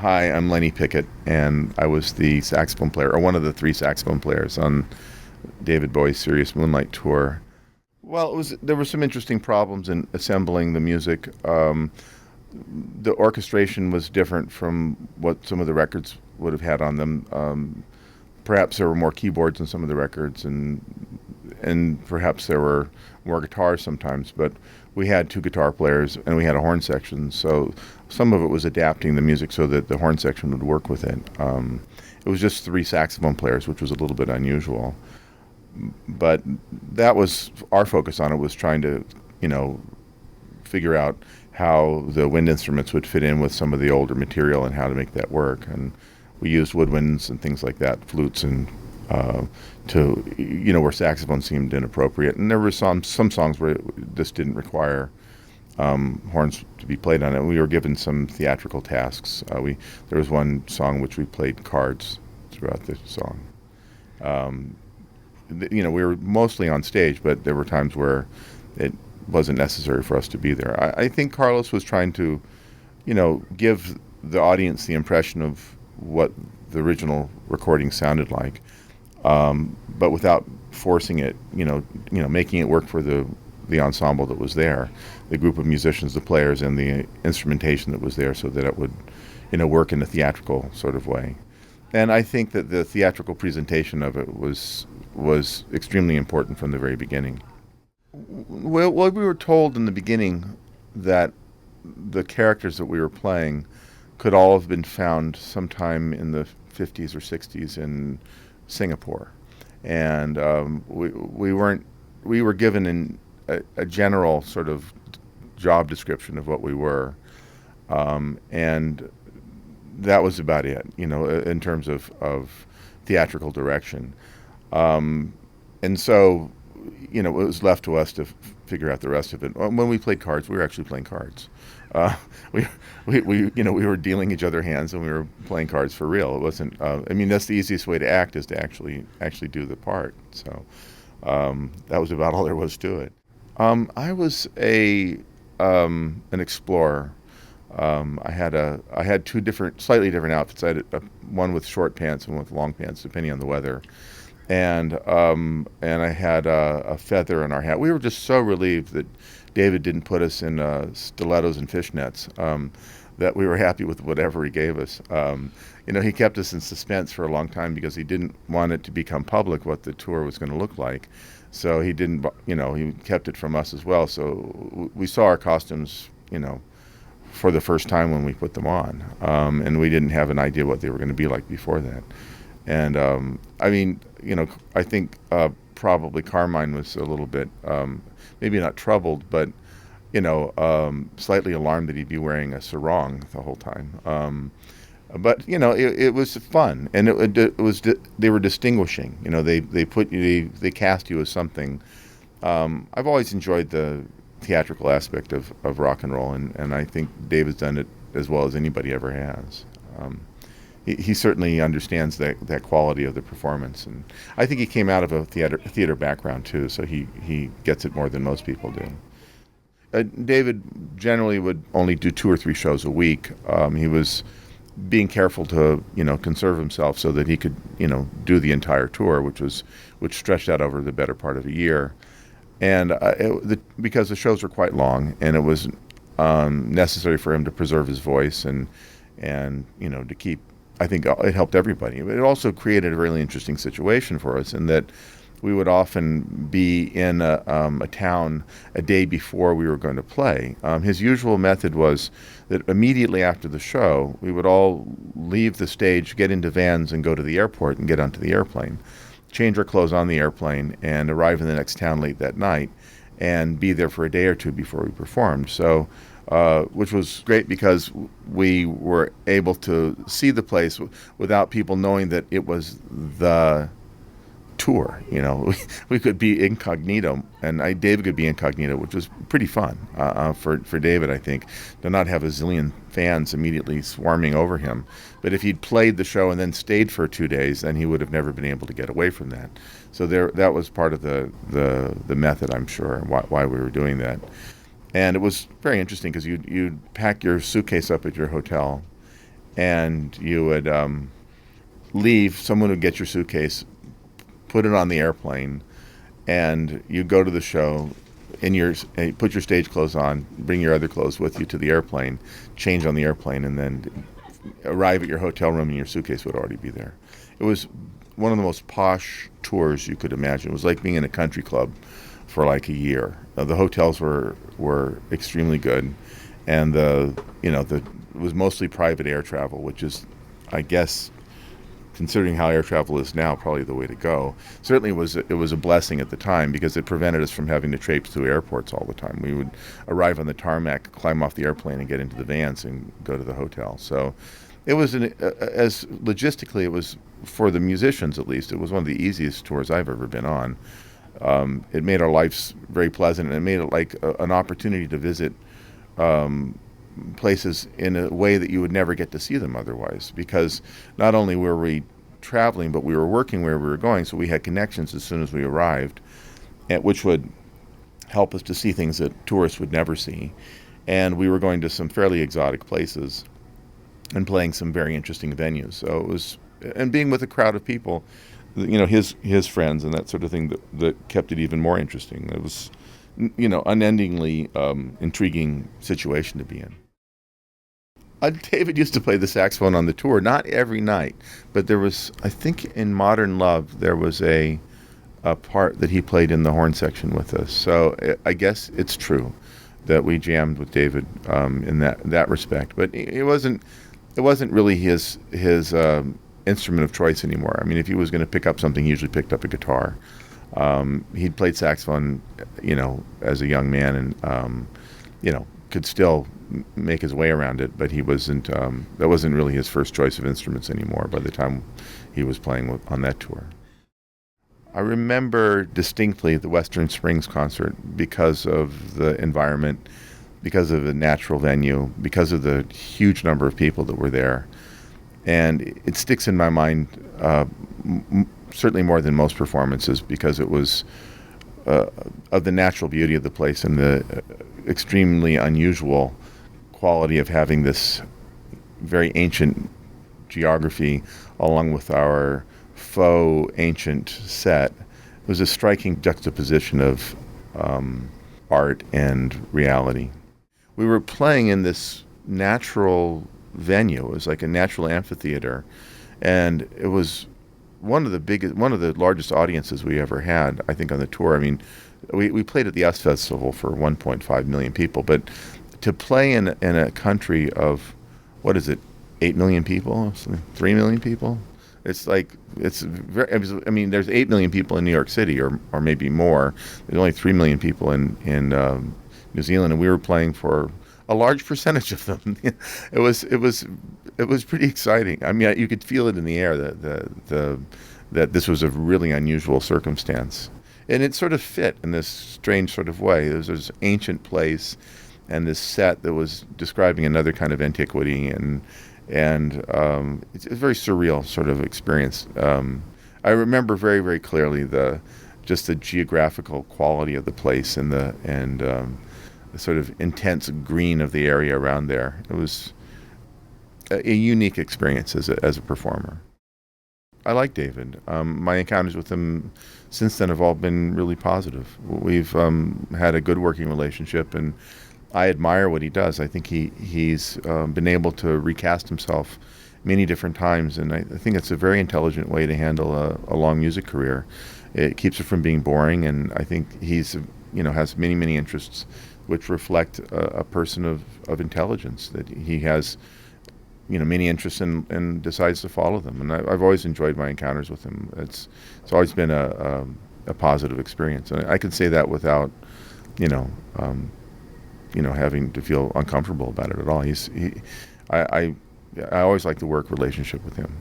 Hi, I'm Lenny Pickett, and I was the saxophone player, or one of the three saxophone players on David Bowie's Serious Moonlight tour. Well, there were some interesting problems in assembling the music. The orchestration was different from what some of the records would have had on them. Perhaps there were more keyboards in some of the records, and perhaps there were more guitars sometimes. But we had two guitar players and we had a horn section, so some of it was adapting the music so that the horn section would work with it. It was just three saxophone players, which was a little bit unusual. But that was our focus on it, was trying to, figure out how the wind instruments would fit in with some of the older material and how to make that work. And we used woodwinds and things like that, flutes, and where saxophone seemed inappropriate. And there were some songs where it just didn't require horns to be played on it. We were given some theatrical tasks. There was one song which we played cards throughout the song. We were mostly on stage, but there were times where it wasn't necessary for us to be there. I think Carlos was trying to, give the audience the impression of what the original recording sounded like, but without forcing it. Making it work for the ensemble that was there, the group of musicians, the players, and the instrumentation that was there, so that it would, work in a theatrical sort of way. And I think that the theatrical presentation of it was extremely important from the very beginning. Well, we were told in the beginning that the characters that we were playing could all have been found sometime in the 50s or 60s in Singapore. And we were given a general sort of job description of what we were. And that was about it, in terms of theatrical direction. And so, it was left to us to figure out the rest of it. When we played cards, we were actually playing cards. We were dealing each other hands, and we were playing cards for real. It wasn't. That's the easiest way to act, is to actually do the part. So that was about all there was to it. I was an explorer. I had two slightly different outfits. I had one with short pants and one with long pants, depending on the weather. And I had a feather in our hat. We were just so relieved that David didn't put us in stilettos and fishnets, that we were happy with whatever he gave us. He kept us in suspense for a long time because he didn't want it to become public what the tour was going to look like. So he didn't, he kept it from us as well. So we saw our costumes, for the first time when we put them on, and we didn't have an idea what they were going to be like before that. And I think probably Carmine was a little bit, maybe not troubled, but slightly alarmed that he'd be wearing a sarong the whole time. But it was fun, and they were distinguishing. They cast you as something. I've always enjoyed the theatrical aspect of rock and roll, and I think David's done it as well as anybody ever has. He certainly understands that quality of the performance, and I think he came out of a theater background too, so he gets it more than most people do. David generally would only do 2 or 3 shows a week. He was being careful to conserve himself so that he could do the entire tour, which stretched out over the better part of a year. And because the shows were quite long, and it was necessary for him to preserve his voice and to keep. I think it helped everybody. It also created a really interesting situation for us, in that we would often be in a town a day before we were going to play. His usual method was that immediately after the show, we would all leave the stage, get into vans, and go to the airport and get onto the airplane, change our clothes on the airplane, and arrive in the next town late that night, and be there for a day or two before we performed. So, which was great because we were able to see the place without people knowing that it was the tour. We could be incognito, and David could be incognito, which was pretty fun for David, I think, to not have a zillion fans immediately swarming over him. But if he'd played the show and then stayed for 2 days, then he would have never been able to get away from that. So that was part of the method, I'm sure, why we were doing that. And it was very interesting because you'd pack your suitcase up at your hotel, and you would leave. Someone would get your suitcase, put it on the airplane, and you go to the show. Put your stage clothes on, bring your other clothes with you to the airplane, change on the airplane, and then arrive at your hotel room, and your suitcase would already be there. It was one of the most posh tours you could imagine. It was like being in a country club for like a year. The hotels were extremely good, and it was mostly private air travel, which is, I guess, considering how air travel is now, probably the way to go. Certainly it was a blessing at the time because it prevented us from having to traipse through airports all the time. We would arrive on the tarmac, climb off the airplane, and get into the vans and go to the hotel. So it was, as logistically, it was, for the musicians at least, it was one of the easiest tours I've ever been on. It made our lives very pleasant, and it made it like an opportunity to visit places in a way that you would never get to see them otherwise, because not only were we traveling, but we were working where we were going, so we had connections as soon as we arrived, which would help us to see things that tourists would never see. And we were going to some fairly exotic places and playing some very interesting venues. So it was, and being with a crowd of people, his friends and that sort of thing, that kept it even more interesting. It was, unendingly intriguing situation to be in. David used to play the saxophone on the tour, not every night, but there was, I think in Modern Love, there was a part that he played in the horn section with us. So I guess it's true that we jammed with David in that respect. But it wasn't really his instrument of choice anymore. I mean, if he was going to pick up something, he usually picked up a guitar. He'd played saxophone, as a young man, and could still make his way around it, but he wasn't. That wasn't really his first choice of instruments anymore by the time he was playing on that tour. I remember distinctly the Western Springs concert because of the environment, because of the natural venue, because of the huge number of people that were there, and it sticks in my mind certainly more than most performances, because it was of the natural beauty of the place and the extremely unusual quality of having this very ancient geography along with our faux ancient set. It was a striking juxtaposition of art and reality. We were playing in this natural venue. It was like a natural amphitheater, and it was one of the largest audiences we ever had, I think, on the tour. I mean, we played at the US Festival for 1.5 million people, but to play in a country of, what is it, 8 million people, 3 million people? It's like, it's very, I mean, there's 8 million people in New York City, or maybe more. There's only 3 million people in New Zealand, and we were playing for a large percentage of them. It was pretty exciting. I mean, you could feel it in the air that this was a really unusual circumstance, and it sort of fit in this strange sort of way. There was this ancient place, and this set that was describing another kind of antiquity, and it's a very surreal sort of experience. I remember very, very clearly just the geographical quality of the place and the sort of intense green of the area around there. It was a unique experience as a performer. I like David. My encounters with him since then have all been really positive. We've had a good working relationship, and I admire what he does. I think he's been able to recast himself many different times, and I think it's a very intelligent way to handle a long music career. It keeps it from being boring, and I think he's has many, many interests which reflect a person of intelligence, that he has many interests and decides to follow them. And I've always enjoyed my encounters with him. It's always been a positive experience, and I can say that without having to feel uncomfortable about it at all. I always like the work relationship with him.